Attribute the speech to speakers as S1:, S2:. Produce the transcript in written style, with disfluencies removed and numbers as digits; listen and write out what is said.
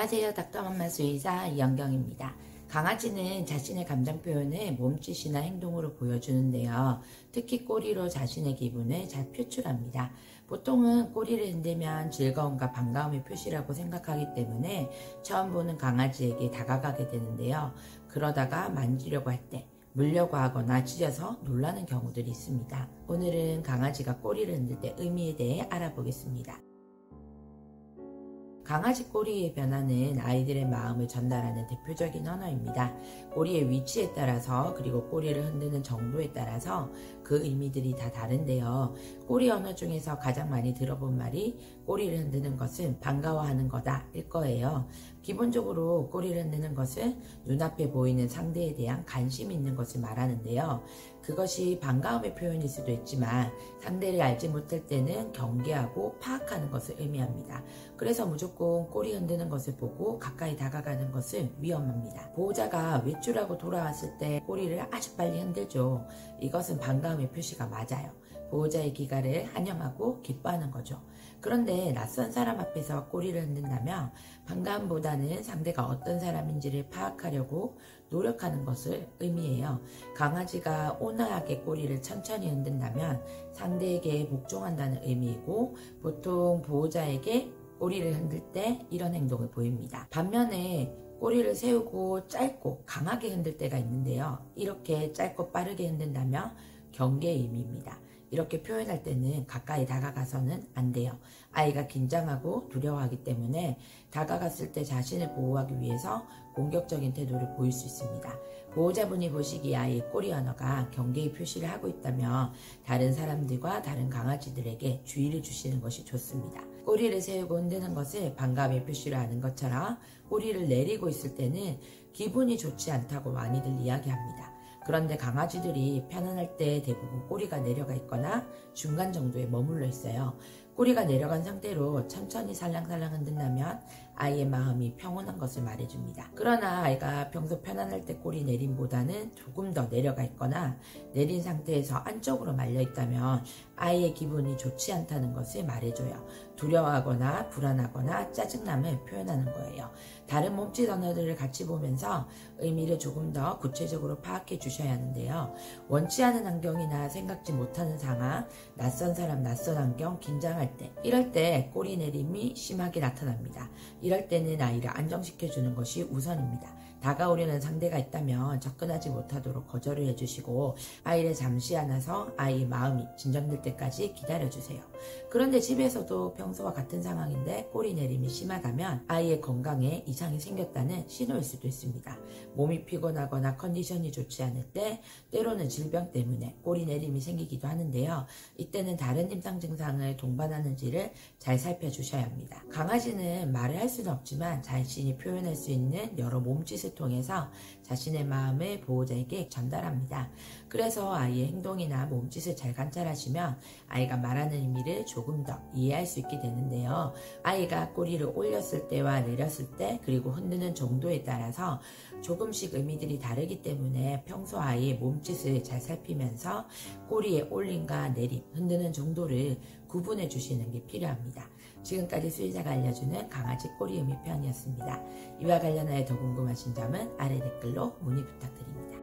S1: 안녕하세요. 닥터맘마 수의사 이영경입니다. 강아지는 자신의 감정 표현을 몸짓이나 행동으로 보여주는데요. 특히 꼬리로 자신의 기분을 잘 표출합니다. 보통은 꼬리를 흔들면 즐거움과 반가움의 표시라고 생각하기 때문에 처음 보는 강아지에게 다가가게 되는데요. 그러다가 만지려고 할 때 물려고 하거나 짖어서 놀라는 경우들이 있습니다. 오늘은 강아지가 꼬리를 흔들 때 의미에 대해 알아보겠습니다. 강아지 꼬리의 변화는 아이들의 마음을 전달하는 대표적인 언어입니다. 꼬리의 위치에 따라서 그리고 꼬리를 흔드는 정도에 따라서 그 의미들이 다 다른데요. 꼬리 언어 중에서 가장 많이 들어본 말이 꼬리를 흔드는 것은 반가워하는 거다 일 거예요. 기본적으로 꼬리를 흔드는 것은 눈앞에 보이는 상대에 대한 관심이 있는 것을 말하는데요. 그것이 반가움의 표현일 수도 있지만 상대를 알지 못할 때는 경계하고 파악하는 것을 의미합니다. 그래서 무조건 꼬리 흔드는 것을 보고 가까이 다가가는 것은 위험합니다. 보호자가 외출하고 돌아왔을 때 꼬리를 아주 빨리 흔들죠. 이것은 반가움의 표시가 맞아요. 보호자의 귀가를 환영하고 기뻐하는 거죠. 그런데 낯선 사람 앞에서 꼬리를 흔든다면 반감보다는 상대가 어떤 사람인지를 파악하려고 노력하는 것을 의미해요. 강아지가 온화하게 꼬리를 천천히 흔든다면 상대에게 복종한다는 의미이고, 보통 보호자에게 꼬리를 흔들 때 이런 행동을 보입니다. 반면에 꼬리를 세우고 짧고 강하게 흔들 때가 있는데요. 이렇게 짧고 빠르게 흔든다면 경계의 의미입니다. 이렇게 표현할 때는 가까이 다가가서는 안 돼요. 아이가 긴장하고 두려워하기 때문에 다가갔을 때 자신을 보호하기 위해서 공격적인 태도를 보일 수 있습니다. 보호자분이 보시기에 아이의 꼬리 언어가 경계의 표시를 하고 있다면 다른 사람들과 다른 강아지들에게 주의를 주시는 것이 좋습니다. 꼬리를 세우고 흔드는 것을 반감의 표시로 하는 것처럼 꼬리를 내리고 있을 때는 기분이 좋지 않다고 많이들 이야기합니다. 그런데 강아지들이 편안할 때 대부분 꼬리가 내려가 있거나 중간 정도에 머물러 있어요. 꼬리가 내려간 상태로 천천히 살랑살랑 흔든다면 아이의 마음이 평온한 것을 말해줍니다. 그러나 아이가 평소 편안할 때 꼬리 내림보다는 조금 더 내려가 있거나 내린 상태에서 안쪽으로 말려 있다면 아이의 기분이 좋지 않다는 것을 말해줘요. 두려워하거나 불안하거나 짜증남을 표현하는 거예요. 다른 몸짓 언어들을 같이 보면서 의미를 조금 더 구체적으로 파악해 주셔야 하는데요. 원치 않은 환경이나 생각지 못하는 상황, 낯선 사람, 낯선 환경, 긴장할 때, 이럴 때 꼬리 내림이 심하게 나타납니다. 이럴 때는 아이를 안정시켜주는 것이 우선입니다. 다가오려는 상대가 있다면 접근하지 못하도록 거절을 해주시고 아이를 잠시 안아서 아이의 마음이 진정될 때까지 기다려주세요. 그런데 집에서도 평소와 같은 상황인데 꼬리 내림이 심하다면 아이의 건강에 이상이 생겼다는 신호일 수도 있습니다. 몸이 피곤하거나 컨디션이 좋지 않을 때 때로는 질병 때문에 꼬리 내림이 생기기도 하는데요. 이때는 다른 임상 증상을 동반하는지를 잘 살펴주셔야 합니다. 강아지는 말을 할 수는 없지만 자신이 표현할 수 있는 여러 몸짓을 통해서 자신의 마음을 보호자에게 전달합니다. 그래서 아이의 행동이나 몸짓을 잘 관찰하시면 아이가 말하는 의미를 조금 더 이해할 수 있게 되는데요. 아이가 꼬리를 올렸을 때와 내렸을 때 그리고 흔드는 정도에 따라서 조금씩 의미들이 다르기 때문에 평소 아이의 몸짓을 잘 살피면서 꼬리의 올림과 내림, 흔드는 정도를 구분해 주시는 게 필요합니다. 지금까지 수의사가 알려주는 강아지 꼬리 의미 편이었습니다. 이와 관련하여 더 궁금하신 점은 아래 댓글로 문의 부탁드립니다.